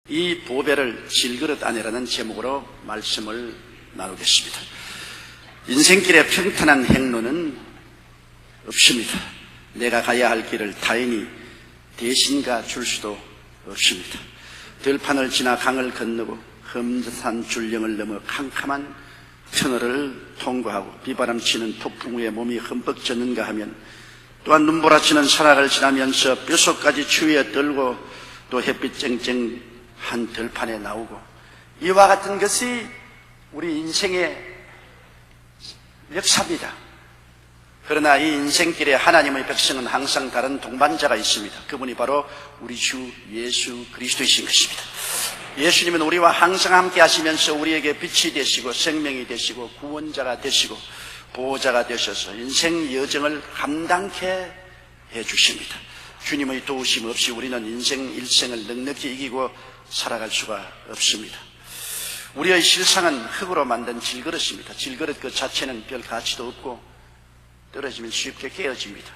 이 보배를 질그릇 안에라는 제목으로 말씀을 나누겠습니다. 인생길의 평탄한 행로는 없습니다. 내가 가야 할 길을 타인이 대신 가줄 수도 없습니다. 들판을 지나 강을 건너고 험산 줄령을 넘어 캄캄한 터널을 통과하고 비바람 치는 폭풍 후에 몸이 흠뻑 젖는가 하면 또한 눈보라치는 산악을 지나면서 뼛속까지 추위에 떨고 또 햇빛 쨍쨍한 들판에 나오고 이와 같은 것이 우리 인생의 역사입니다. 그러나 이 인생길에 하나님의 백성은 항상 다른 동반자가 있습니다. 그분이 바로 우리 주 예수 그리스도이신 것입니다. 예수님은 우리와 항상 함께 하시면서 우리에게 빛이 되시고 생명이 되시고 구원자가 되시고 보호자가 되셔서 인생 여정을 감당케 해주십니다. 주님의 도우심 없이 우리는 인생 일생을 넉넉히 이기고 살아갈 수가 없습니다. 우리의 실상은 흙으로 만든 질그릇입니다. 질그릇 그 자체는 별 가치도 없고 떨어지면 쉽게 깨어집니다.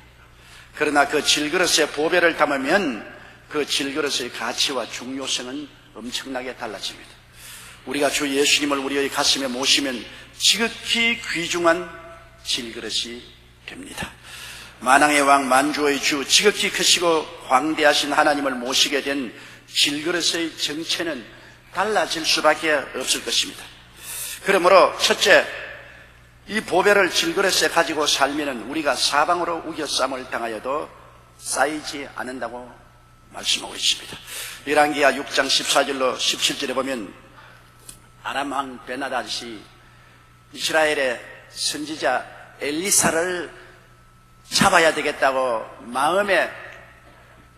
그러나 그 질그릇에 보배를 담으면 그 질그릇의 가치와 중요성은 엄청나게 달라집니다. 우리가 주 예수님을 우리의 가슴에 모시면 지극히 귀중한 질그릇이 됩니다. 만왕의 왕 만주의 주 지극히 크시고 광대하신 하나님을 모시게 된 질그릇의 정체는 달라질 수밖에 없을 것입니다. 그러므로 첫째, 이 보배를 질그릇에 가지고 살면 우리가 사방으로 우겨쌈을 당하여도 쌓이지 않는다고 말씀하고 있습니다. 열왕기하 6장 14절로 17절에 보면 아람 왕 베나닷이 이스라엘의 선지자 엘리사를 잡아야 되겠다고 마음에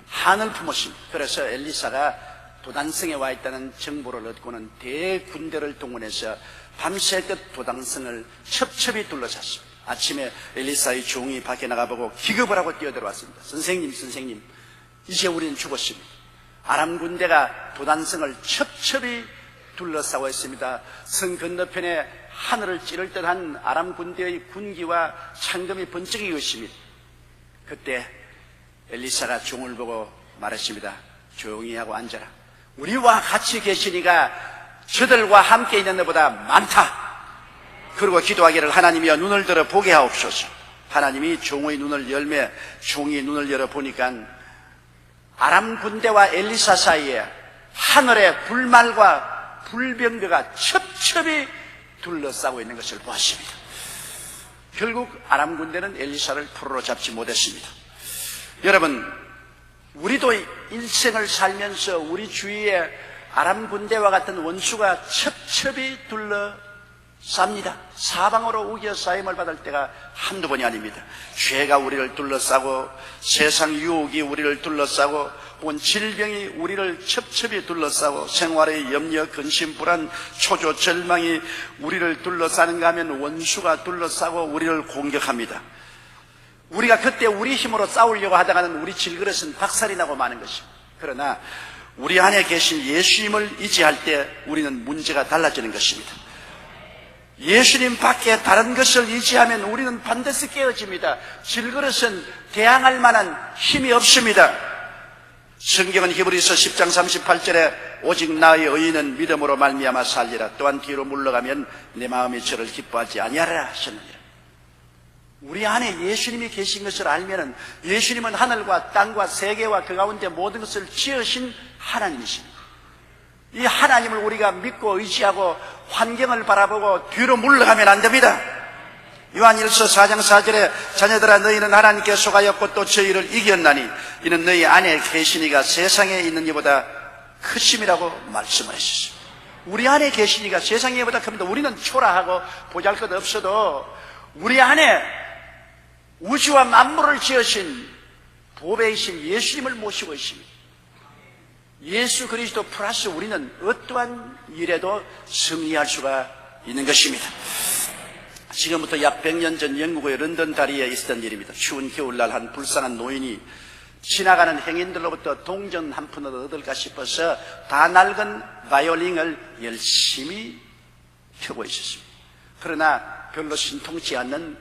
한을 품었습니다. 그래서 엘리사가 도단성에 와 있다는 정보를 얻고는 대군대를 동원해서 밤새껏 도단성을 첩첩이 둘러쌌습니다. 아침에 엘리사의 종이 밖에 나가보고 기겁을 하고 뛰어들어왔습니다. 선생님, 이제 우리는 죽었습니다. 아람 군대가 도단성을 첩첩이 둘러싸고 있습니다. 성 건너편에 하늘을 찌를 듯한 아람 군대의 군기와 창검이 번쩍이고 있습니다. 그때 엘리사가 종을 보고 말했습니다. 조용히 하고 앉아라. 우리와 같이 계시니까 저들과 함께 있는 것보다 많다. 그리고 기도하기를 하나님이여 눈을 들어 보게 하옵소서. 하나님이 종의 눈을 열매 종이 눈을 열어 보니까 아람 군대와 엘리사 사이에 하늘의 불말과 불병거가 첩첩이 둘러싸고 있는 것을 보았습니다. 결국 아람 군대는 엘리사를 포로로 잡지 못했습니다. 여러분, 우리도 일생을 살면서 우리 주위에 아람 군대와 같은 원수가 첩첩이 둘러쌉니다. 사방으로 우겨싸임을 받을 때가 한두 번이 아닙니다. 죄가 우리를 둘러싸고 세상 유혹이 우리를 둘러싸고 혹은 질병이 우리를 첩첩이 둘러싸고 생활의 염려, 근심, 불안, 초조, 절망이 우리를 둘러싸는가 하면 원수가 둘러싸고 우리를 공격합니다. 우리가 그때 우리 힘으로 싸우려고 하다가는 우리 질그릇은 박살이 나고 마는 것입니다. 그러나 우리 안에 계신 예수님을 의지할 때 우리는 문제가 달라지는 것입니다. 예수님 밖에 다른 것을 의지하면 우리는 반드시 깨어집니다. 질그릇은 대항할 만한 힘이 없습니다. 성경은 히브리서 10장 38절에 오직 나의 의인은 믿음으로 말미암아 살리라. 또한 뒤로 물러가면 내 마음이 저를 기뻐하지 아니하리라 하셨느니라. 우리 안에 예수님이 계신 것을 알면은 예수님은 하늘과 땅과 세계와 그 가운데 모든 것을 지으신 하나님이십니다. 이 하나님을 우리가 믿고 의지하고 환경을 바라보고 뒤로 물러가면 안 됩니다. 요한일서 4장 4절에 자녀들아 너희는 하나님께 속하였고 또 저희를 이겼나니 이는 너희 안에 계시니가 세상에 있는 이보다 크심이라고 말씀을 하셨습니다. 우리 안에 계시니가 세상에 이보다 큽니다. 우리는 초라하고 보잘것 없어도 우리 안에 우주와 만물을 지으신 보배이신 예수님을 모시고 있습니다. 예수 그리스도 플러스 우리는 어떠한 일에도 승리할 수가 있는 것입니다. 지금부터 약 100년 전 영국의 런던 다리에 있었던 일입니다. 추운 겨울날 한 불쌍한 노인이 지나가는 행인들로부터 동전 한 푼을 얻을까 싶어서 다 낡은 바이올린을 열심히 켜고 있었습니다. 그러나 별로 신통치 않는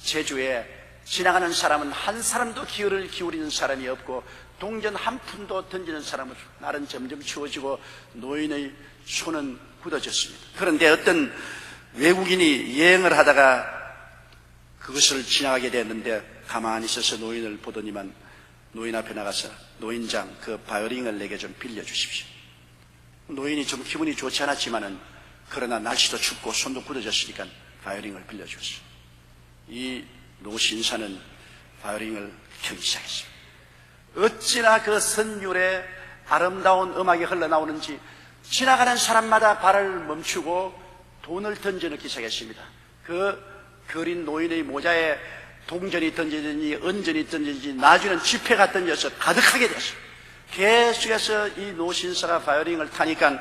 제주의 지나가는 사람은 한 사람도 기어를 기울이는 사람이 없고 동전 한 푼도 던지는 사람은 날은 점점 추워지고 노인의 손은 굳어졌습니다. 그런데 어떤 외국인이 여행을 하다가 그것을 지나가게 됐는데 가만히 있어서 노인을 보더니만 노인 앞에 나가서 노인장 그 바이올린을 내게 좀 빌려주십시오. 노인이 좀 기분이 좋지 않았지만은 그러나 날씨도 춥고 손도 굳어졌으니까 바이올린을 빌려줬어요. 이 노신사는 바이올린을 켜기 시작했습니다. 어찌나 그 선율의 아름다운 음악이 흘러나오는지 지나가는 사람마다 발을 멈추고 돈을 던져넣기 시작했습니다. 그 거린 노인의 모자에 동전이 던져지니 은전이 던져지니 나중에는 지폐가 던져서 가득하게 됐어요. 계속해서 이 노신사가 바이올린을 타니까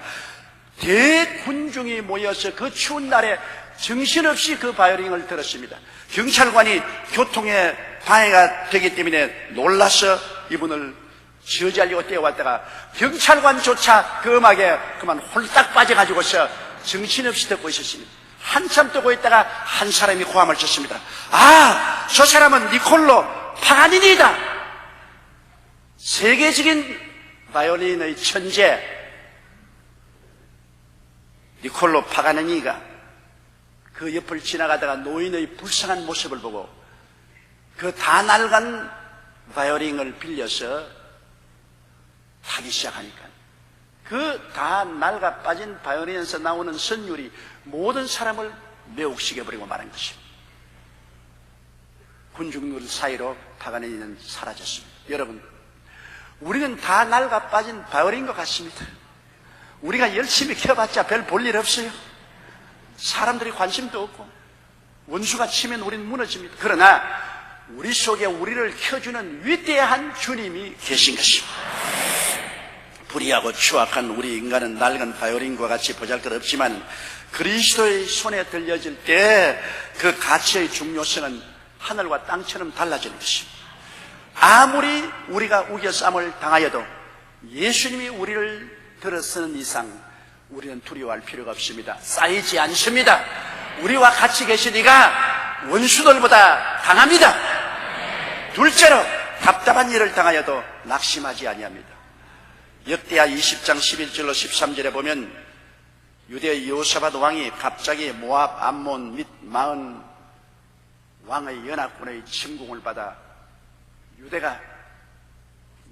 대군중이 모여서 그 추운 날에 정신없이 그 바이올린을 들었습니다. 경찰관이 교통에 방해가 되기 때문에 놀라서 이분을 저지하려고 뛰어왔다가 경찰관조차 그 음악에 그만 홀딱 빠져가지고서 정신없이 듣고 있었습니다. 한참 듣고 있다가 한 사람이 고함을 쳤습니다. 아, 저 사람은 니콜로 파가니니다. 세계적인 바이올린의 천재 니콜로 파가니니가 그 옆을 지나가다가 노인의 불쌍한 모습을 보고 그 다 낡은 바이올린을 빌려서 타기 시작하니까 그 다 낡아 빠진 바이올린에서 나오는 선율이 모든 사람을 매혹시켜버리고 말한 것입니다. 군중들 사이로 파가니니는 사라졌습니다. 여러분, 우리는 다 낡아 빠진 바이올린인 것 같습니다. 우리가 열심히 켜봤자 별 볼 일 없어요. 사람들이 관심도 없고 원수가 치면 우리는 무너집니다. 그러나 우리 속에 우리를 켜주는 위대한 주님이 계신 것입니다. 불의하고 추악한 우리 인간은 낡은 바이올린과 같이 보잘것없지만 그리스도의 손에 들려질 때 그 가치의 중요성은 하늘과 땅처럼 달라지는 것입니다. 아무리 우리가 우겨쌈을 당하여도 예수님이 우리를 들어서는 이상 우리는 두려워할 필요가 없습니다. 쌓이지 않습니다. 우리와 같이 계시니가 원수들보다 강합니다. 둘째로 답답한 일을 당하여도 낙심하지 아니합니다. 역대하 20장 11절로 13절에 보면 유대 여호사밧 왕이 갑자기 모압, 암몬 및 마흔 왕의 연합군의 침공을 받아 유대가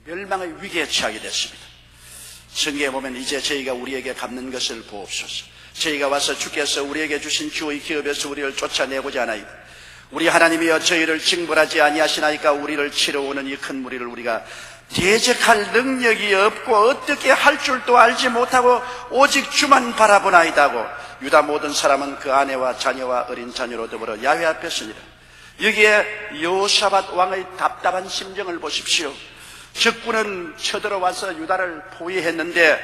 멸망의 위기에 처하게 됐습니다. 성경에 보면 이제 저희가 우리에게 갚는 것을 보옵소서. 저희가 와서 주께서 우리에게 주신 주의 기업에서 우리를 쫓아내고자 하나이다. 우리 하나님이여 저희를 징벌하지 아니하시나이까 우리를 치러오는 이 큰 무리를 우리가 대적할 능력이 없고 어떻게 할 줄도 알지 못하고 오직 주만 바라보나이다 하고 유다 모든 사람은 그 아내와 자녀와 어린 자녀로 더불어 야훼 앞에 서니라. 여기에 여호사밧 왕의 답답한 심정을 보십시오. 적군은 쳐들어와서 유다를 포위했는데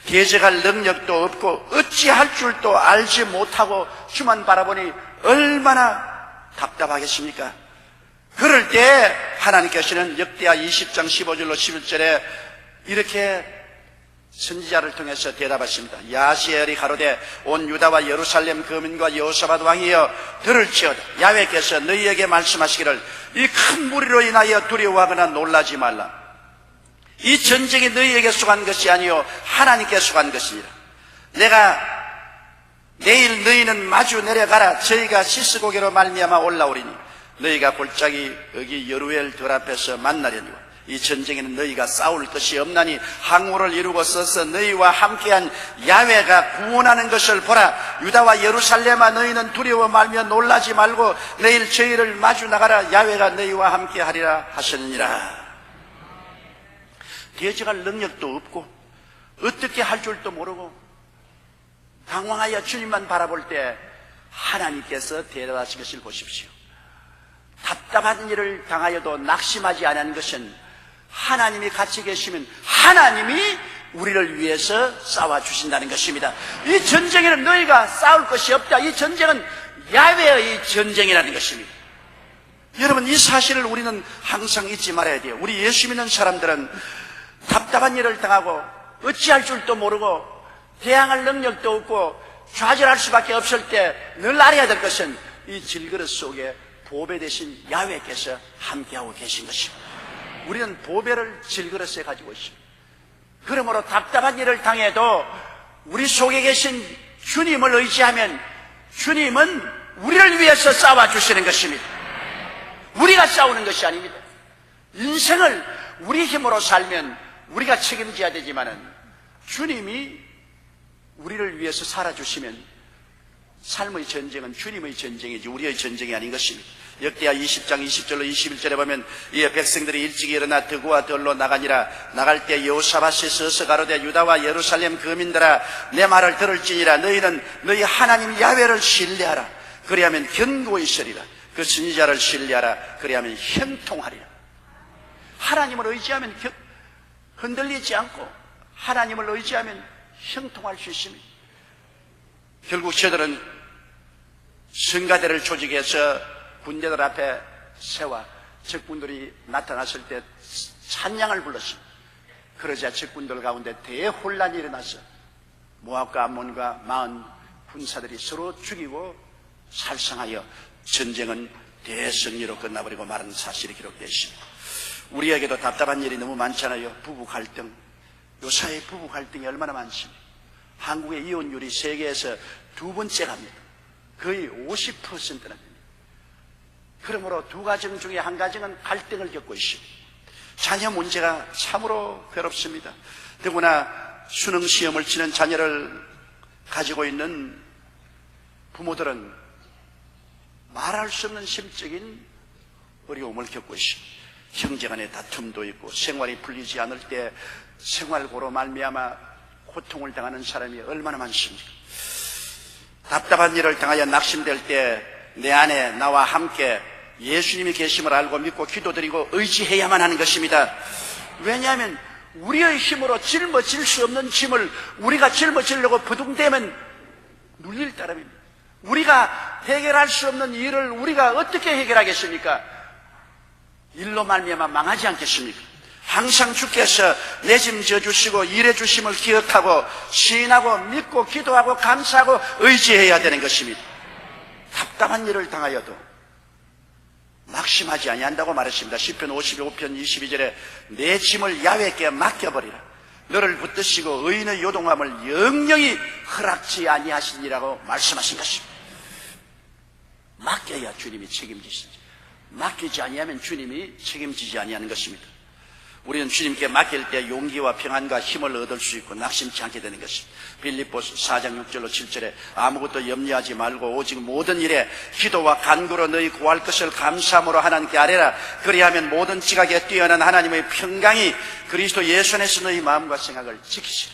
대적할 능력도 없고 어찌할 줄도 알지 못하고 주만 바라보니 얼마나 답답하겠습니까? 그럴 때 하나님께서는 역대하 20장 15절로 11절에 이렇게 선지자를 통해서 대답하십니다. 야시엘이 가로되 온 유다와 예루살렘 거민과 여호사밧 왕이여 들을지어다. 야훼께서 너희에게 말씀하시기를 이 큰 무리로 인하여 두려워하거나 놀라지 말라. 이 전쟁이 너희에게 속한 것이 아니요 하나님께 속한 것이니라. 내가 내일 너희는 마주 내려가라. 저희가 시스고개로 말미암아 올라오리니 너희가 골짜기 여기 여루엘 들 앞에서 만나려니와 이 전쟁에는 너희가 싸울 것이 없나니 항우를 이루고 서서 너희와 함께한 야훼가 구원하는 것을 보라. 유다와 예루살렘아 너희는 두려워 말며 놀라지 말고 내일 저희를 마주 나가라. 야훼가 너희와 함께하리라 하셨느니라. 대적할 능력도 없고 어떻게 할 줄도 모르고 당황하여 주님만 바라볼 때 하나님께서 대답하신 것을 보십시오. 답답한 일을 당하여도 낙심하지 않은 것은 하나님이 같이 계시면 하나님이 우리를 위해서 싸워주신다는 것입니다. 이 전쟁에는 너희가 싸울 것이 없다. 이 전쟁은 야훼의 전쟁이라는 것입니다. 여러분, 이 사실을 우리는 항상 잊지 말아야 돼요. 우리 예수 믿는 사람들은 답답한 일을 당하고 어찌할 줄도 모르고 대항할 능력도 없고 좌절할 수밖에 없을 때 늘 알아야 될 것은 이 질그릇 속에 보배 대신 야훼께서 함께하고 계신 것입니다. 우리는 보배를 질그릇에 가지고 있습니다. 그러므로 답답한 일을 당해도 우리 속에 계신 주님을 의지하면 주님은 우리를 위해서 싸워주시는 것입니다. 우리가 싸우는 것이 아닙니다. 인생을 우리 힘으로 살면 우리가 책임져야 되지만은 주님이 우리를 위해서 살아주시면 삶의 전쟁은 주님의 전쟁이지 우리의 전쟁이 아닌 것입니다. 역대하 20장 20절로 21절에 보면 이에 백성들이 일찍 일어나 드고와 들로 나가니라. 나갈 때 여호사밧이 서서 가로되 유다와 예루살렘 거민들아 내 말을 들을지니라. 너희는 너희 하나님 야훼를 신뢰하라. 그리하면 견고히 서리라. 그 선지자를 신뢰하라. 그리하면 형통하리라. 하나님을 의지하면 흔들리지 않고 하나님을 의지하면 형통할 수 있습니다. 결국 저들은 성가대를 조직해서 군대들 앞에 세워 적군들이 나타났을 때 찬양을 불렀습니다. 그러자 적군들 가운데 대혼란이 일어나서 모압과 암몬과 마흔 군사들이 서로 죽이고 살상하여 전쟁은 대승리로 끝나버리고 마는 사실이 기록되어 있습니다. 우리에게도 답답한 일이 너무 많잖아요. 부부 갈등, 요사이 부부 갈등이 얼마나 많습니까? 한국의 이혼율이 세계에서 두 번째 갑니다. 거의 50%나 됩니다. 그러므로 두 가정 중에 한 가정은 갈등을 겪고 있습니다. 자녀 문제가 참으로 괴롭습니다. 더구나 수능 시험을 치는 자녀를 가지고 있는 부모들은 말할 수 없는 심적인 어려움을 겪고 있습니다. 형제간의 다툼도 있고 생활이 풀리지 않을 때 생활고로 말미암아 고통을 당하는 사람이 얼마나 많습니까? 답답한 일을 당하여 낙심될 때 내 안에 나와 함께 예수님이 계심을 알고 믿고 기도드리고 의지해야만 하는 것입니다. 왜냐하면 우리의 힘으로 짊어질 수 없는 짐을 우리가 짊어지려고 부둥대면 눌릴 따름입니다. 우리가 해결할 수 없는 일을 우리가 어떻게 해결하겠습니까? 일로 말미암아 망하지 않겠습니까? 항상 주께서 내 짐 져주시고 일해 주심을 기억하고 시인하고 믿고 기도하고 감사하고 의지해야 되는 것입니다. 답답한 일을 당하여도 낙심하지 아니한다고 말했습니다. 시편 55편 22절에 내 짐을 야훼께 맡겨버리라. 너를 붙드시고 의인의 요동함을 영영히 허락지 아니하시니라고 말씀하신 것입니다. 맡겨야 주님이 책임지시지, 맡기지 아니하면 주님이 책임지지 아니하는 것입니다. 우리는 주님께 맡길 때 용기와 평안과 힘을 얻을 수 있고 낙심치 않게 되는 것입니다. 빌립보서 4장 6절로 7절에 아무것도 염려하지 말고 오직 모든 일에 기도와 간구로 너희 구할 것을 감사함으로 하나님께 아뢰라. 그리하면 모든 지각에 뛰어난 하나님의 평강이 그리스도 예수 안에서 너희 마음과 생각을 지키시라.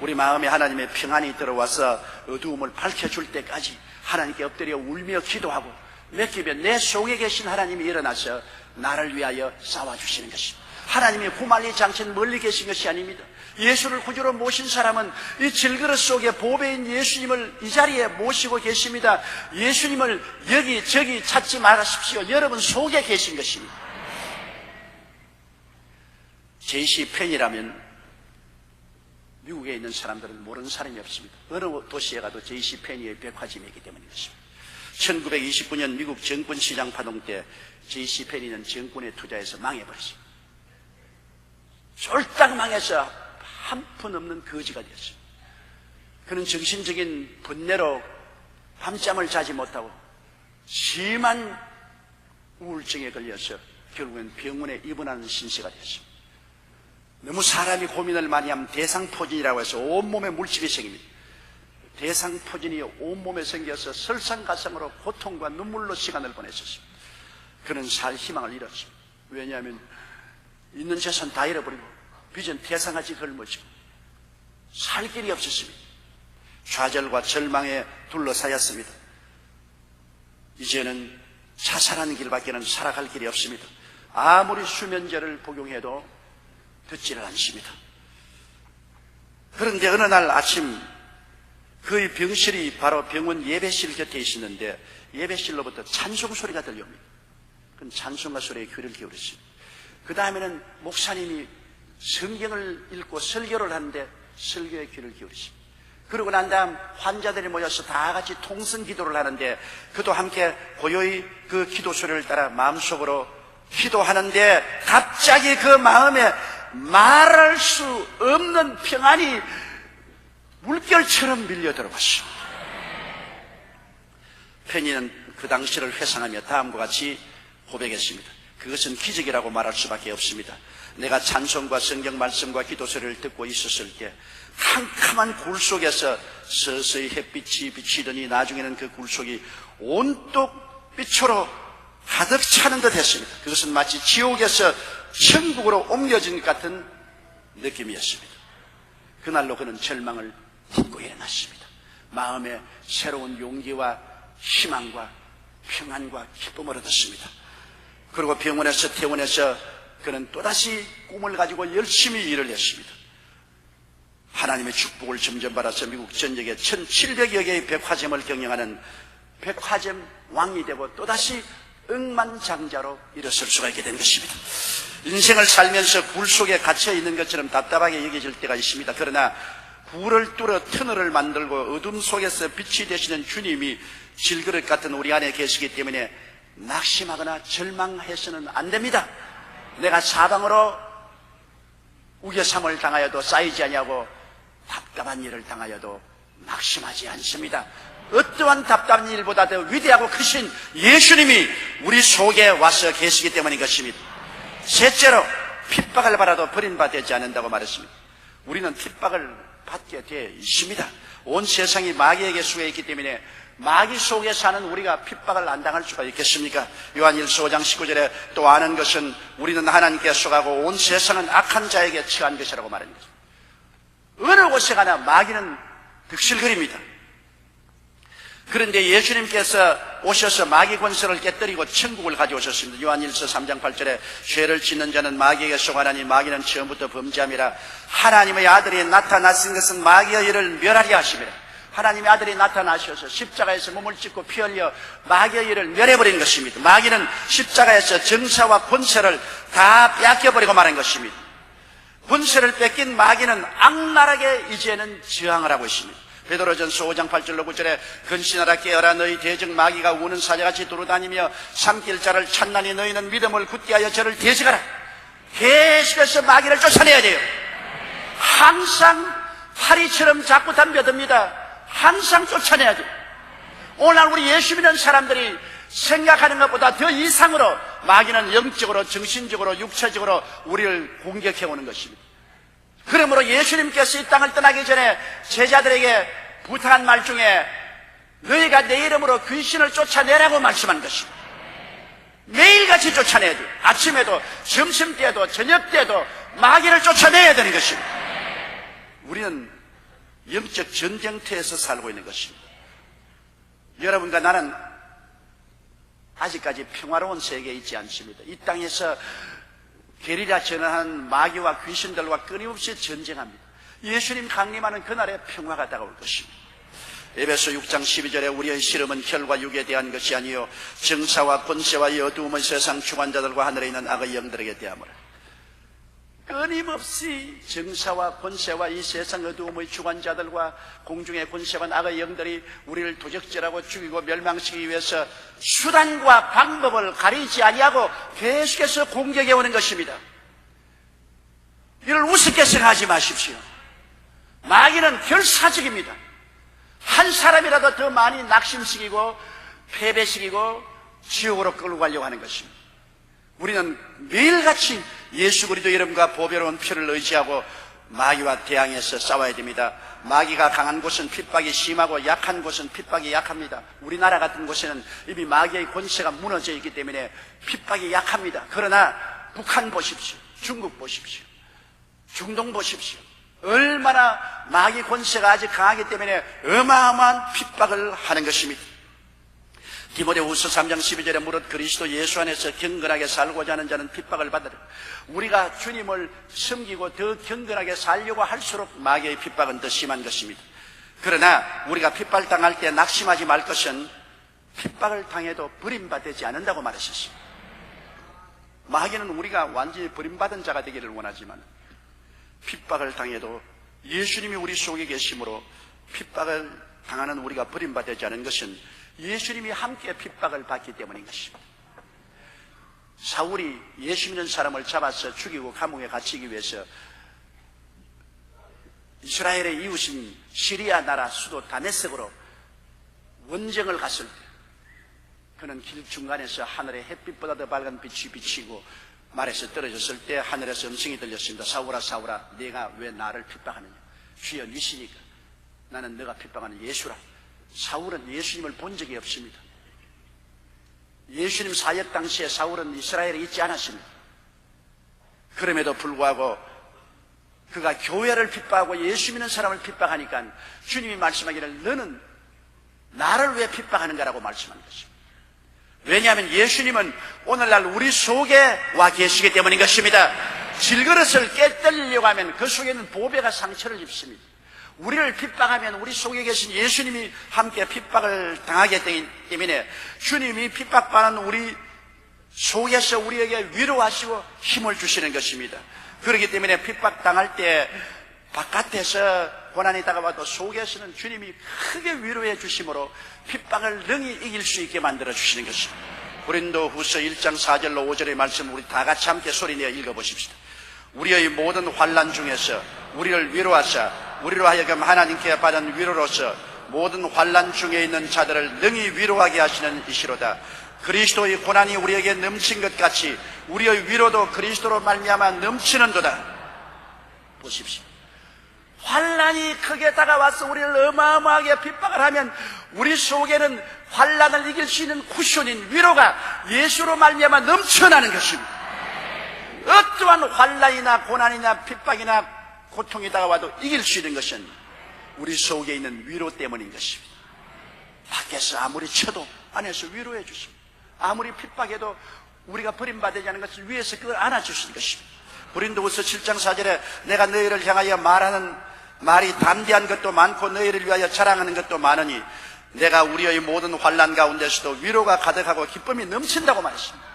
우리 마음에 하나님의 평안이 들어와서 어두움을 밝혀줄 때까지 하나님께 엎드려 울며 기도하고 맡기면 내 속에 계신 하나님이 일어나서 나를 위하여 싸워주시는 것입니다. 하나님이 후말리지 않게 멀리 계신 것이 아닙니다. 예수를 구주로 모신 사람은 이 질그릇 속에 보배인 예수님을 이 자리에 모시고 계십니다. 예수님을 여기저기 찾지 마십시오. 여러분 속에 계신 것입니다. J.C. 펜이라면 미국에 있는 사람들은 모르는 사람이 없습니다. 어느 도시에 가도 J.C. 펜이의 백화점이 있기 때문이었습니다. 1929년 미국 정권 시장 파동 때 J.C. 펜이는 정권에 투자해서 망해버렸습니다. 쫄딱 망해서 한 푼 없는 거지가 되었습니다. 그는 정신적인 분내로 밤잠을 자지 못하고 심한 우울증에 걸려서 결국엔 병원에 입원하는 신세가 되었습니다. 너무 사람이 고민을 많이 하면 대상포진이라고 해서 온몸에 물집이 생깁니다. 대상포진이 온몸에 생겨서 설상가상으로 고통과 눈물로 시간을 보냈었습니다. 그는 살 희망을 잃었습니다. 왜냐하면 있는 재산 다 잃어버리고 빚은 태상같이 걸머지고 살 길이 없었습니다. 좌절과 절망에 둘러싸였습니다. 이제는 자살하는 길밖에는 살아갈 길이 없습니다. 아무리 수면제를 복용해도 듣지를 않습니다. 그런데 어느 날 아침 그의 병실이 바로 병원 예배실 곁에 있었는데 예배실로부터 찬송 소리가 들려옵니다. 그는 찬송가 소리에 귀를 기울였습니다. 그 다음에는 목사님이 성경을 읽고 설교를 하는데 설교에 귀를 기울이십니다. 그러고 난 다음 환자들이 모여서 다 같이 통성 기도를 하는데 그도 함께 고요히 그 기도 소리를 따라 마음속으로 기도하는데 갑자기 그 마음에 말할 수 없는 평안이 물결처럼 밀려 들어왔어. 페니는 그 당시를 회상하며 다음과 같이 고백했습니다. 그것은 기적이라고 말할 수밖에 없습니다. 내가 찬송과 성경 말씀과 기도 소리를 듣고 있었을 때 캄캄한 굴 속에서 서서히 햇빛이 비치더니 나중에는 그 굴 속이 온통 빛으로 가득 차는 듯 했습니다. 그것은 마치 지옥에서 천국으로 옮겨진 것 같은 느낌이었습니다. 그날로 그는 절망을 딛고 일어났습니다. 마음에 새로운 용기와 희망과 평안과 기쁨을 얻었습니다. 그리고 병원에서 퇴원해서 그는 또다시 꿈을 가지고 열심히 일을 했습니다. 하나님의 축복을 점점 받아서 미국 전역에 1700여 개의 백화점을 경영하는 백화점 왕이 되고 또다시 억만장자로 일어설 수가 있게 된 것입니다. 인생을 살면서 굴 속에 갇혀 있는 것처럼 답답하게 여겨질 때가 있습니다. 그러나 굴을 뚫어 터널을 만들고 어둠 속에서 빛이 되시는 주님이 질그릇 같은 우리 안에 계시기 때문에 낙심하거나 절망해서는 안 됩니다. 내가 사방으로 우겨삼을 당하여도 쌓이지 아니하고 답답한 일을 당하여도 낙심하지 않습니다. 어떠한 답답한 일보다 더 위대하고 크신 예수님이 우리 속에 와서 계시기 때문인 것입니다. 셋째로 핍박을 받아도 버림받지 않는다고 말했습니다. 우리는 핍박을 받게 되어 있습니다. 온 세상이 마귀에게 속해 있기 때문에 마귀 속에 사는 우리가 핍박을 안 당할 수가 있겠습니까? 요한일서 5장 19절에 또 아는 것은 우리는 하나님께 속하고 온 세상은 악한 자에게 처한 것이라고 말합니다. 어느 곳에 가나 마귀는 득실거립니다. 그런데 예수님께서 오셔서 마귀 권세를 깨뜨리고 천국을 가져오셨습니다. 요한일서 3장 8절에 죄를 짓는 자는 마귀에게 속하나니 마귀는 처음부터 범죄함이라. 하나님의 아들이 나타나신 것은 마귀의 일을 멸하려 하심이라. 하나님의 아들이 나타나셔서 십자가에서 몸을 찢고 피 흘려 마귀의 일을 멸해버린 것입니다. 마귀는 십자가에서 정사와 권세를 다 뺏겨버리고 말한 것입니다. 권세를 뺏긴 마귀는 악랄하게 이제는 저항을 하고 있습니다. 베드로전서 5장 8절로 9절에 근신하라 깨어라 너희 대적 마귀가 우는 사자같이 돌아다니며 삼킬 자를 찾나니 너희는 믿음을 굳게 하여 저를 대적하라. 계속해서 마귀를 쫓아내야 돼요. 항상 파리처럼 자꾸 덤벼듭니다. 항상 쫓아내야 돼요. 오늘 우리 예수 믿는 사람들이 생각하는 것보다 더 이상으로 마귀는 영적으로 정신적으로 육체적으로 우리를 공격해오는 것입니다. 그러므로 예수님께서 이 땅을 떠나기 전에 제자들에게 부탁한 말 중에 너희가 내 이름으로 귀신을 쫓아내라고 말씀한 것입니다. 매일같이 쫓아내야 돼요. 아침에도 점심때에도 저녁때에도 마귀를 쫓아내야 되는 것입니다. 우리는 영적 전쟁터에서 살고 있는 것입니다. 여러분과 나는 아직까지 평화로운 세계에 있지 않습니다. 이 땅에서 게리라 전환한 마귀와 귀신들과 끊임없이 전쟁합니다. 예수님 강림하는 그날에 평화가 다가올 것입니다. 에베소 6장 12절에 우리의 씨름은 혈과 육에 대한 것이 아니요 정사와 권세와 이 어두움의 세상 주관자들과 하늘에 있는 악의 영들에게 대함으로. 끊임없이 정사와 권세와 이 세상 어두움의 주관자들과 공중의 권세와 악의 영들이 우리를 도적질하고 죽이고 멸망시키기 위해서 수단과 방법을 가리지 아니하고 계속해서 공격해 오는 것입니다. 이를 우습게 생각하지 마십시오. 마귀는 결사적입니다. 한 사람이라도 더 많이 낙심시키고 패배시키고 지옥으로 끌고 가려고 하는 것입니다. 우리는 매일같이 예수 그리스도 이름과 보배로운 피를 의지하고 마귀와 대항해서 싸워야 됩니다. 마귀가 강한 곳은 핍박이 심하고 약한 곳은 핍박이 약합니다. 우리나라 같은 곳에는 이미 마귀의 권세가 무너져 있기 때문에 핍박이 약합니다. 그러나 북한 보십시오. 중국 보십시오. 중동 보십시오. 얼마나 마귀 권세가 아직 강하기 때문에 어마어마한 핍박을 하는 것입니다. 디모데후서 3장 12절에 무릇 그리스도 예수 안에서 경건하게 살고자 하는 자는 핍박을 받으라. 우리가 주님을 섬기고 더 경건하게 살려고 할수록 마귀의 핍박은 더 심한 것입니다. 그러나 우리가 핍박당할 때 낙심하지 말 것은 핍박을 당해도 버림받지 않는다고 말했습니다. 마귀는 우리가 완전히 버림받은 자가 되기를 원하지만 핍박을 당해도 예수님이 우리 속에 계심으로 핍박을 당하는 우리가 버림받지 않은 것은 예수님이 함께 핍박을 받기 때문인 것입니다. 사울이 예수 믿는 사람을 잡아서 죽이고 감옥에 갇히기 위해서 이스라엘의 이웃인 시리아 나라 수도 다메섹으로 원정을 갔을 때 그는 길 중간에서 하늘에 햇빛보다 더 밝은 빛이 비치고 말에서 떨어졌을 때 하늘에서 음성이 들렸습니다. 사울아 사울아 네가 왜 나를 핍박하느냐. 주여 니시니까 나는 네가 핍박하는 예수라. 사울은 예수님을 본 적이 없습니다. 예수님 사역 당시에 사울은 이스라엘에 있지 않았습니다. 그럼에도 불구하고 그가 교회를 핍박하고 예수 믿는 사람을 핍박하니까 주님이 말씀하기를 너는 나를 왜 핍박하는가라고 말씀하는 것입니다. 왜냐하면 예수님은 오늘날 우리 속에 와 계시기 때문인 것입니다. 질그릇을 깨뜨리려고 하면 그 속에는 보배가 상처를 입습니다. 우리를 핍박하면 우리 속에 계신 예수님이 함께 핍박을 당하게 되기 때문에 주님이 핍박받는 우리 속에서 우리에게 위로하시고 힘을 주시는 것입니다. 그렇기 때문에 핍박당할 때 바깥에서 고난이 다가와도 속에서는 주님이 크게 위로해 주심으로 핍박을 능히 이길 수 있게 만들어 주시는 것입니다. 고린도후서 1장 4절로 5절의 말씀 우리 다 같이 함께 소리내어 읽어보십시다. 우리의 모든 환난 중에서 우리를 위로하사 우리로 하여금 하나님께 받은 위로로서 모든 환난 중에 있는 자들을 능히 위로하게 하시는 이시로다. 그리스도의 고난이 우리에게 넘친 것 같이 우리의 위로도 그리스도로 말미암아 넘치는도다. 보십시오. 환난이 크게 다가와서 우리를 어마어마하게 핍박을 하면 우리 속에는 환난을 이길 수 있는 쿠션인 위로가 예수로 말미암아 넘쳐나는 것입니다. 어떠한 환난이나 고난이나 핍박이나 고통이 다가와도 이길 수 있는 것은 우리 속에 있는 위로 때문인 것입니다. 밖에서 아무리 쳐도 안에서 위로해 주십니다. 아무리 핍박해도 우리가 버림받지 않은 것을 위에서 그걸 안아주시는 것입니다. 고린도후서 7장 4절에 내가 너희를 향하여 말하는 말이 담대한 것도 많고 너희를 위하여 자랑하는 것도 많으니 내가 우리의 모든 환난 가운데서도 위로가 가득하고 기쁨이 넘친다고 말했습니다.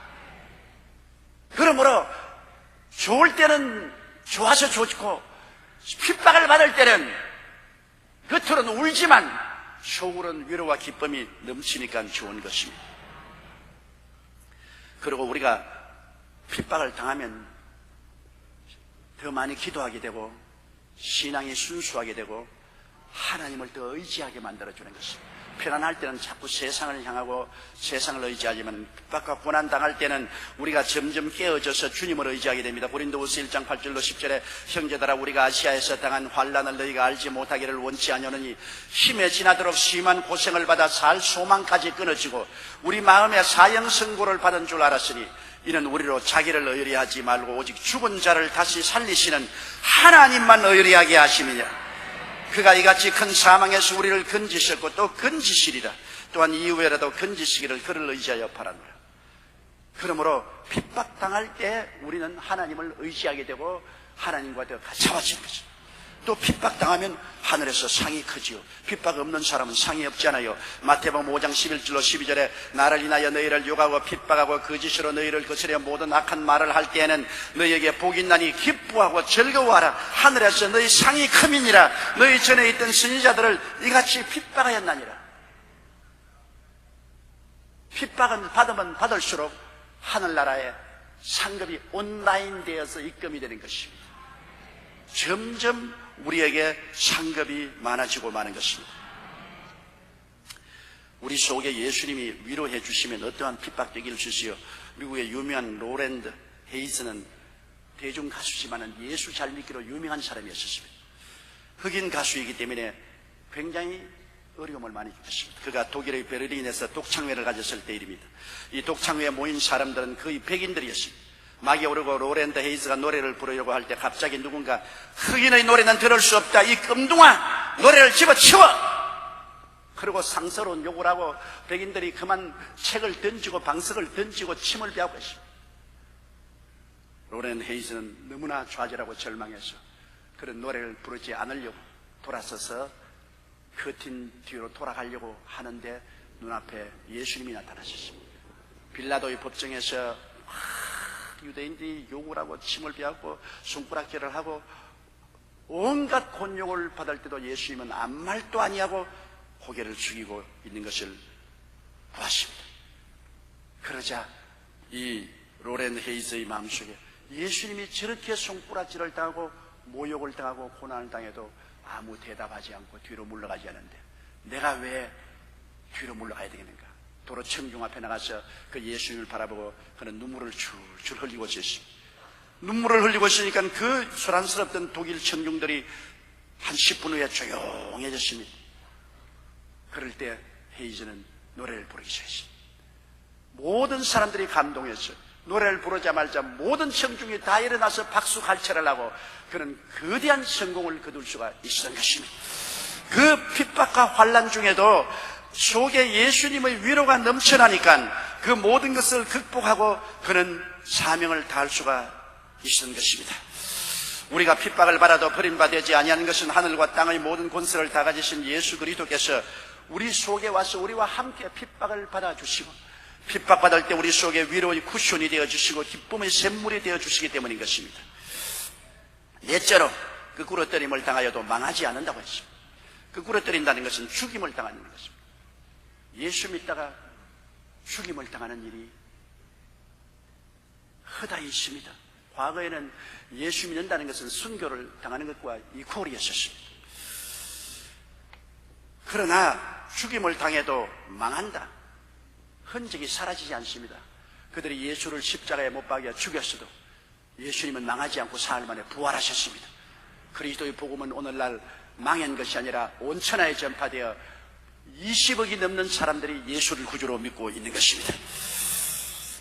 그러므로 좋을 때는 좋아서 좋고 핍박을 받을 때는 겉으로는 울지만 속으로는 위로와 기쁨이 넘치니까 좋은 것입니다. 그리고 우리가 핍박을 당하면 더 많이 기도하게 되고 신앙이 순수하게 되고 하나님을 더 의지하게 만들어주는 것입니다. 편안할 때는 자꾸 세상을 향하고 세상을 의지하지만 핍박과 고난 당할 때는 우리가 점점 깨어져서 주님을 의지하게 됩니다. 고린도후서 1장 8절로 10절에 형제들아 우리가 아시아에서 당한 환난을 너희가 알지 못하기를 원치 아니하노니 힘에 지나도록 심한 고생을 받아 살 소망까지 끊어지고 우리 마음에 사형선고를 받은 줄 알았으니 이는 우리로 자기를 의뢰하지 말고 오직 죽은 자를 다시 살리시는 하나님만 의뢰하게 하심이냐. 그가 이같이 큰 사망에서 우리를 건지셨고 또 건지시리라. 또한 이후에라도 건지시기를 그를 의지하여 바라노라. 그러므로 핍박당할 때 우리는 하나님을 의지하게 되고 하나님과 더 가까워지는 것입니다. 또 핍박당하면 하늘에서 상이 크지요. 핍박 없는 사람은 상이 없잖아요. 마태복음 5장 11절로 12절에 나를 인하여 너희를 욕하고 핍박하고 거짓으로 너희를 거스려 모든 악한 말을 할 때에는 너희에게 복이 있나니 기뻐하고 즐거워하라. 하늘에서 너희 상이 큼이니라. 너희 전에 있던 선지자들을 이같이 핍박하였나니라. 핍박은 받으면 받을수록 하늘나라의 상급이 온라인되어서 입금이 되는 것입니다. 점점 우리에게 상급이 많아지고 마는 것입니다. 우리 속에 예수님이 위로해 주시면 어떠한 핍박도 이길 수 있어요. 미국의 유명한 로렌드 헤이즈는 대중 가수지만 예수 잘 믿기로 유명한 사람이었습니다. 흑인 가수이기 때문에 굉장히 어려움을 많이 겪었습니다. 그가 독일의 베를린에서 독창회를 가졌을 때 일입니다. 이 독창회에 모인 사람들은 거의 백인들이었습니다. 막이 오르고 로렌드 헤이즈가 노래를 부르려고 할 때 갑자기 누군가 흑인의 노래는 들을 수 없다. 이 끔둥아 노래를 집어치워. 그리고 상스러운 욕을 하고 백인들이 그만 책을 던지고 방석을 던지고 침을 뱉고 있습니다. 로렌드 헤이즈는 너무나 좌절하고 절망해서 그런 노래를 부르지 않으려고 돌아서서 커튼 뒤로 돌아가려고 하는데 눈앞에 예수님이 나타나셨습니다. 빌라도의 법정에서 유대인들이 욕을 하고 침을 뱉고 손가락질을 하고 온갖 곤욕을 받을 때도 예수님은 아무 말도 아니하고 고개를 숙이고 있는 것을 보았습니다. 그러자 이 로렌 헤이즈의 마음속에 예수님이 저렇게 손가락질을 당하고 모욕을 당하고 고난을 당해도 아무 대답하지 않고 뒤로 물러가지 않는데 내가 왜 뒤로 물러가야 되겠는가? 도로 청중 앞에 나가서 그 예수님을 바라보고 그는 눈물을 줄줄 흘리고 있었습니다. 눈물을 흘리고 있으니까 그 소란스럽던 독일 청중들이 한 10분 후에 조용해졌습니다. 그럴 때 헤이즈는 노래를 부르기 시작했습니다. 모든 사람들이 감동했어요. 노래를 부르자마자 모든 청중이 다 일어나서 박수 갈채를 하고 그는 거대한 성공을 거둘 수가 있었던 것입니다. 그 핍박과 환난 중에도 속에 예수님의 위로가 넘쳐나니까 그 모든 것을 극복하고 그는 사명을 다할 수가 있었던 것입니다. 우리가 핍박을 받아도 버림받지 아니하는 것은 하늘과 땅의 모든 권세를 다 가지신 예수 그리스도께서 우리 속에 와서 우리와 함께 핍박을 받아주시고 핍박받을 때 우리 속에 위로의 쿠션이 되어주시고 기쁨의 샘물이 되어주시기 때문인 것입니다. 넷째로 그 꿇어뜨림을 당하여도 망하지 않는다고 했습니다. 그 꿇어뜨린다는 것은 죽임을 당하는 것입니다. 예수 믿다가 죽임을 당하는 일이 허다히 있습니다. 과거에는 예수 믿는다는 것은 순교를 당하는 것과 이퀄이었습니다. 그러나 죽임을 당해도 망한다. 흔적이 사라지지 않습니다. 그들이 예수를 십자가에 못 박여 죽였어도 예수님은 망하지 않고 사흘 만에 부활하셨습니다. 그리스도의 복음은 오늘날 망한 것이 아니라 온 천하에 전파되어 20억이 넘는 사람들이 예수를 구주로 믿고 있는 것입니다.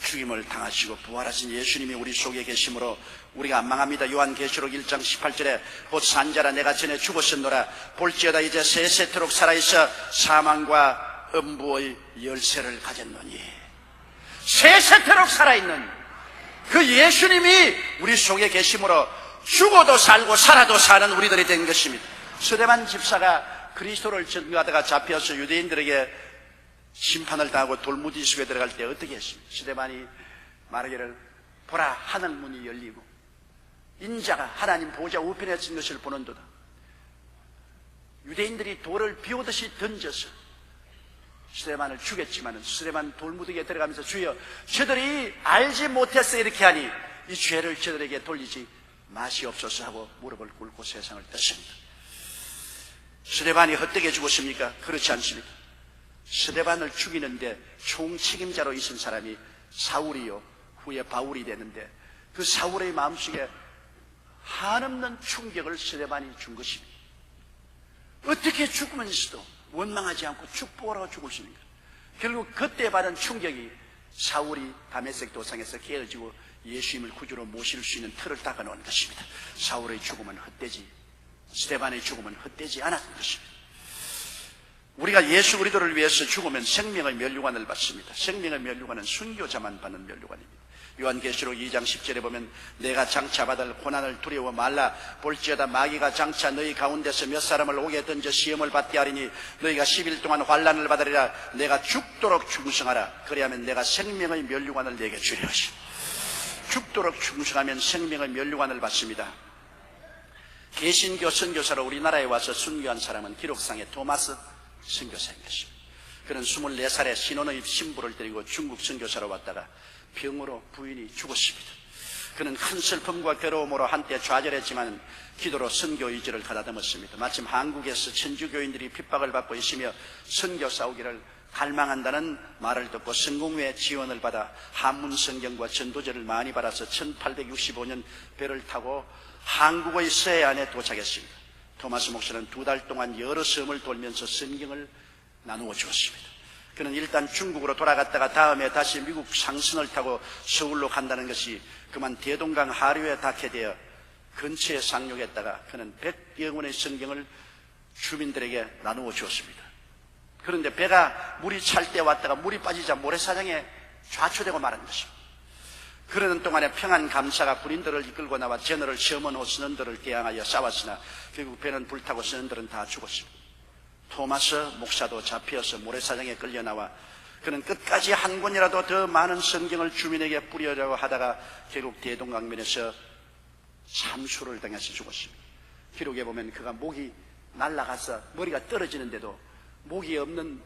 죽임을 당하시고 부활하신 예수님이 우리 속에 계심으로 우리가 안 망합니다. 요한계시록 1장 18절에 곧 산자라 내가 전에 죽었었노라 볼지어다 이제 세세토록 살아있어 사망과 음부의 열쇠를 가졌노니 세세토록 살아있는 그 예수님이 우리 속에 계심으로 죽어도 살고 살아도 사는 우리들이 된 것입니다. 스데반 집사가 그리스도를 전도하다가 잡혀서 유대인들에게 심판을 당하고 돌무지 속에 들어갈 때 어떻게 했습니까? 스데반이 말하기를 보라 하늘 문이 열리고 인자가 하나님 보좌 우편에 진 것을 보는도다. 유대인들이 돌을 비오듯이 던져서 스데반을 죽였지만 스데반 돌무더기에 들어가면서 주여 저들이 알지 못했어 이렇게 하니 이 죄를 저들에게 돌리지 마시옵소서 하고 무릎을 꿇고 세상을 떴습니다. 스데반이 헛되게 죽었습니까? 그렇지 않습니다. 스데반을 죽이는데 총책임자로 있은 사람이 사울이요 후에 바울이 되는데 그 사울의 마음속에 한없는 충격을 스데반이 준 것입니다. 어떻게 죽으면서도 원망하지 않고 축복을 하고 죽을 수 있는가? 결국 그때 받은 충격이 사울이 다메섹 도상에서 깨어지고 예수님을 구주로 모실 수 있는 틀을 닦아놓은 것입니다. 사울의 죽음은 헛되지 스데반의 죽음은 헛되지 않았던 것입니다. 우리가 예수 그리스도를 위해서 죽으면 생명의 면류관을 받습니다. 생명의 면류관은 순교자만 받는 면류관입니다. 요한계시록 2장 10절에 보면 내가 장차 받을 고난을 두려워 말라 볼지어다 마귀가 장차 너희 가운데서 몇 사람을 옥에 던져 시험을 받게 하리니 너희가 10일 동안 환난을 받으리라. 내가 죽도록 충성하라. 그리하면 내가 생명의 면류관을 내게 주려 하시오. 죽도록 충성하면 생명의 면류관을 받습니다. 개신교 선교사로 우리나라에 와서 순교한 사람은 기록상에 토마스 선교사인 것입니다. 그는 24살에 신혼의 신부를 데리고 중국 선교사로 왔다가 병으로 부인이 죽었습니다. 그는 큰 슬픔과 괴로움으로 한때 좌절했지만 기도로 선교 의지를 가다듬었습니다. 마침 한국에서 천주교인들이 핍박을 받고 있으며 선교 싸우기를 갈망한다는 말을 듣고 성공회 지원을 받아 한문 성경과 전도제를 많이 받아서 1865년 배를 타고 한국의 서해안에 도착했습니다. 토마스 목사는 2달 동안 여러 섬을 돌면서 성경을 나누어 주었습니다. 그는 일단 중국으로 돌아갔다가 다음에 다시 미국 상선을 타고 서울로 간다는 것이 그만 대동강 하류에 닿게 되어 근처에 상륙했다가 그는 100여 권의 성경을 주민들에게 나누어 주었습니다. 그런데 배가 물이 찰 때 왔다가 물이 빠지자 모래사장에 좌초되고 말한 것입니다. 그러는 동안에 평안 감사가 군인들을 이끌고 나와 제너럴 셔먼호 선원들을 대항하여 싸웠으나 결국 배는 불타고 선원들은 다 죽었습니다. 토마스 목사도 잡혀서 모래사장에 끌려나와 그는 끝까지 한 권이라도 더 많은 성경을 주민에게 뿌리려고 하다가 결국 대동강변에서 참수를 당해서 죽었습니다. 기록에 보면 그가 목이 날아가서 머리가 떨어지는데도 목이 없는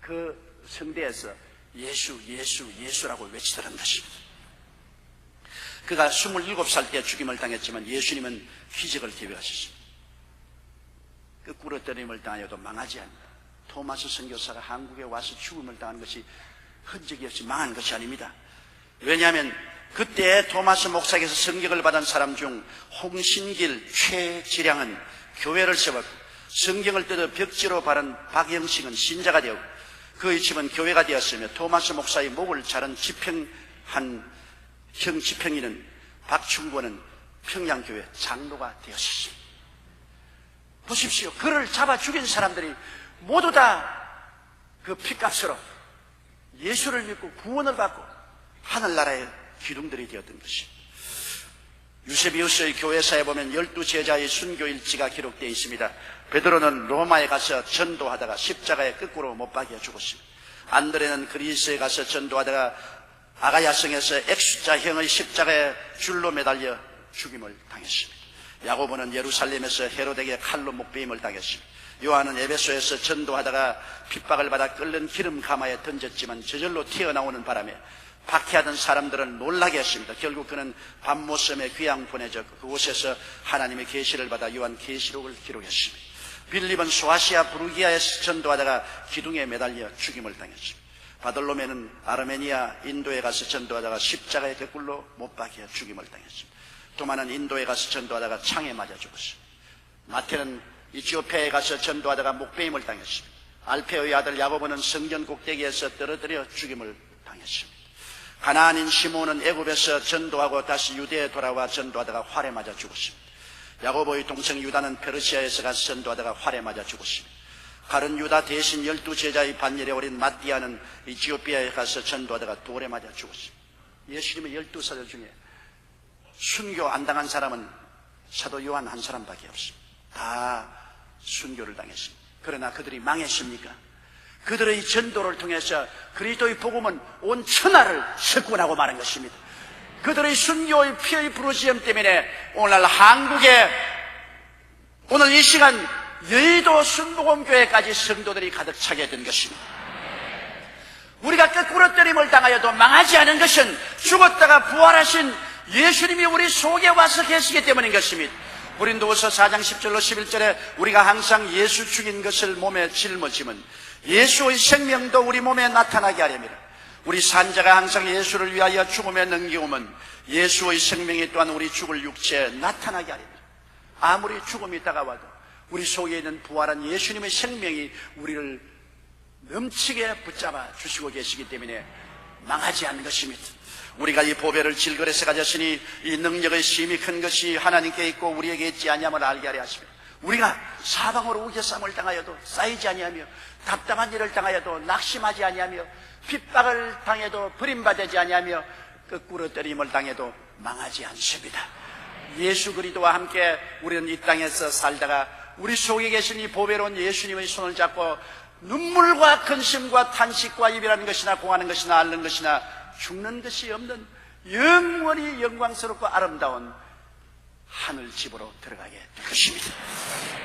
그 성대에서 예수, 예수, 예수라고 외치더란 것입니다. 그가 27살 때 죽임을 당했지만 예수님은 기적을 계획하셨습니다. 거꾸로 때림을 당하여도 망하지 않는다. 토마스 선교사가 한국에 와서 죽음을 당한 것이 흔적이 없이 망한 것이 아닙니다. 왜냐하면 그때 토마스 목사에게서 성경을 받은 사람 중 홍신길, 최지량은 교회를 세웠고, 성경을 뜯어 벽지로 바른 박영식은 신자가 되었고, 그의 집은 교회가 되었으며 토마스 목사의 목을 자른 지평한 형 지평이는 박충권은 평양교회 장로가 되었습니다. 보십시오. 그를 잡아 죽인 사람들이 모두 다 그 핏값으로 예수를 믿고 구원을 받고 하늘나라의 기둥들이 되었던 것입니다. 유세비우스의 교회사에 보면 12제자의 순교일지가 기록되어 있습니다. 베드로는 로마에 가서 전도하다가 십자가에 거꾸로 못 박여 죽었습니다. 안드레는 그리스에 가서 전도하다가 아가야성에서 X자형의 십자가에 줄로 매달려 죽임을 당했습니다. 야고보는 예루살렘에서 헤롯에게 칼로 목베임을 당했습니다. 요한은 에베소에서 전도하다가 핍박을 받아 끓는 기름 가마에 던졌지만 저절로 튀어나오는 바람에 박해하던 사람들은 놀라게 했습니다. 결국 그는 밤모섬에 귀양 보내져 그곳에서 하나님의 계시를 받아 요한 계시록을 기록했습니다. 빌립은 소아시아 부르기아에서 전도하다가 기둥에 매달려 죽임을 당했습니다. 바돌로메는 아르메니아 인도에 가서 전도하다가 십자가에 거꾸로 못 박혀 죽임을 당했습니다. 도마는 인도에 가서 전도하다가 창에 맞아 죽었습니다. 마태는 이티오피아에 가서 전도하다가 목베임을 당했습니다. 알페오의 아들 야고보는 성전 꼭대기에서 떨어뜨려 죽임을 당했습니다. 가나안인 시몬은 애굽에서 전도하고 다시 유대에 돌아와 전도하다가 활에 맞아 죽었습니다. 야고보의 동생 유다는 페르시아에서 가서 전도하다가 활에 맞아 죽었습니다. 가룟 유다 대신 12제자의 반열에 어린 마띠아는 이티오피아에 가서 전도하다가 돌에 맞아 죽었습니다. 예수님의 12사도 중에 순교 안 당한 사람은 사도 요한 한 사람밖에 없습니다. 다 순교를 당했습니다. 그러나 그들이 망했습니까? 그들의 전도를 통해서 그리스도의 복음은 온 천하를 석권하고 마는 것입니다. 그들의 순교의 피의 부르짖음 때문에 오늘날 한국에 오늘 이 시간 여의도 순복음교회까지 성도들이 가득 차게 된 것입니다. 우리가 거꾸로 때림을 당하여도 망하지 않은 것은 죽었다가 부활하신 예수님이 우리 속에 와서 계시기 때문인 것입니다. 고린도후서 4장 10절로 11절에 우리가 항상 예수 죽인 것을 몸에 짊어지면 예수의 생명도 우리 몸에 나타나게 하렵니다. 우리 산자가 항상 예수를 위하여 죽음에 넘겨오면 예수의 생명이 또한 우리 죽을 육체에 나타나게 하렵니다. 아무리 죽음이 다가와도 우리 속에 있는 부활한 예수님의 생명이 우리를 넘치게 붙잡아 주시고 계시기 때문에 망하지 않는 것입니다. 우리가 이 보배를 질그릇에 가졌으니 이 능력의 심이 큰 것이 하나님께 있고 우리에게 있지 아니함을 알게 하려 하시며, 우리가 사방으로 우겨쌈을 당하여도 쌓이지 아니하며 답답한 일을 당하여도 낙심하지 아니하며 핍박을 당해도 버림받지 아니하며 거꾸로 때림을 당해도 망하지 않습니다. 예수 그리스도와 함께 우리는 이 땅에서 살다가 우리 속에 계신 이 보배로운 예수님의 손을 잡고 눈물과 근심과 탄식과 이별하는 것이나 공하는 것이나 앓는 것이나 죽는 것이 없는 영원히 영광스럽고 아름다운 하늘집으로 들어가게 될 것입니다.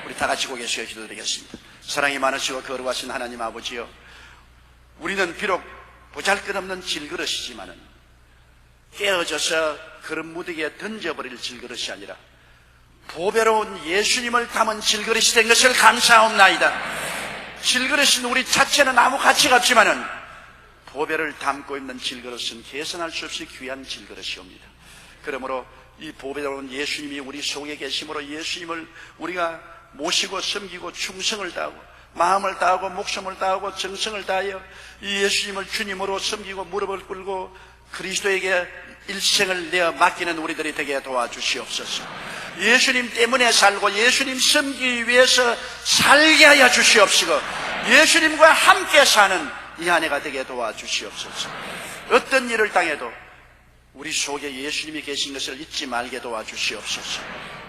우리 다 같이 고개 숙여 기도드리겠습니다. 사랑이 많으시고 거룩하신 하나님 아버지요, 우리는 비록 보잘것없는 질그릇이지만은 깨어져서 그릇 무더기에 던져버릴 질그릇이 아니라 보배로운 예수님을 담은 질그릇이 된 것을 감사합나이다. 질그릇은 우리 자체는 아무 가치가 없지만은 보배를 담고 있는 질그릇은 계산할 수 없이 귀한 질그릇이옵니다. 그러므로 이 보배로운 예수님이 우리 속에 계심으로 예수님을 우리가 모시고 섬기고 충성을 다하고 마음을 다하고 목숨을 다하고 정성을 다하여 이 예수님을 주님으로 섬기고 무릎을 꿇고 그리스도에게 일생을 내어 맡기는 우리들이 되게 도와주시옵소서. 예수님 때문에 살고 예수님 섬기기 위해서 살게 하여 주시옵시고 예수님과 함께 사는 이 한 해가 되게 도와주시옵소서. 어떤 일을 당해도 우리 속에 예수님이 계신 것을 잊지 말게 도와주시옵소서.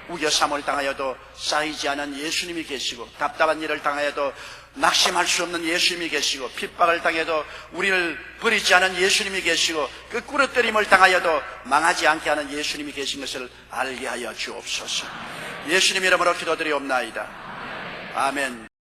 우겨삼을 당하여도 쌓이지 않은 예수님이 계시고 답답한 일을 당하여도 낙심할 수 없는 예수님이 계시고 핍박을 당해도 우리를 버리지 않은 예수님이 계시고 거꾸로 때림을 당하여도 망하지 않게 하는 예수님이 계신 것을 알게 하여 주옵소서. 예수님 이름으로 기도드리옵나이다. 아멘.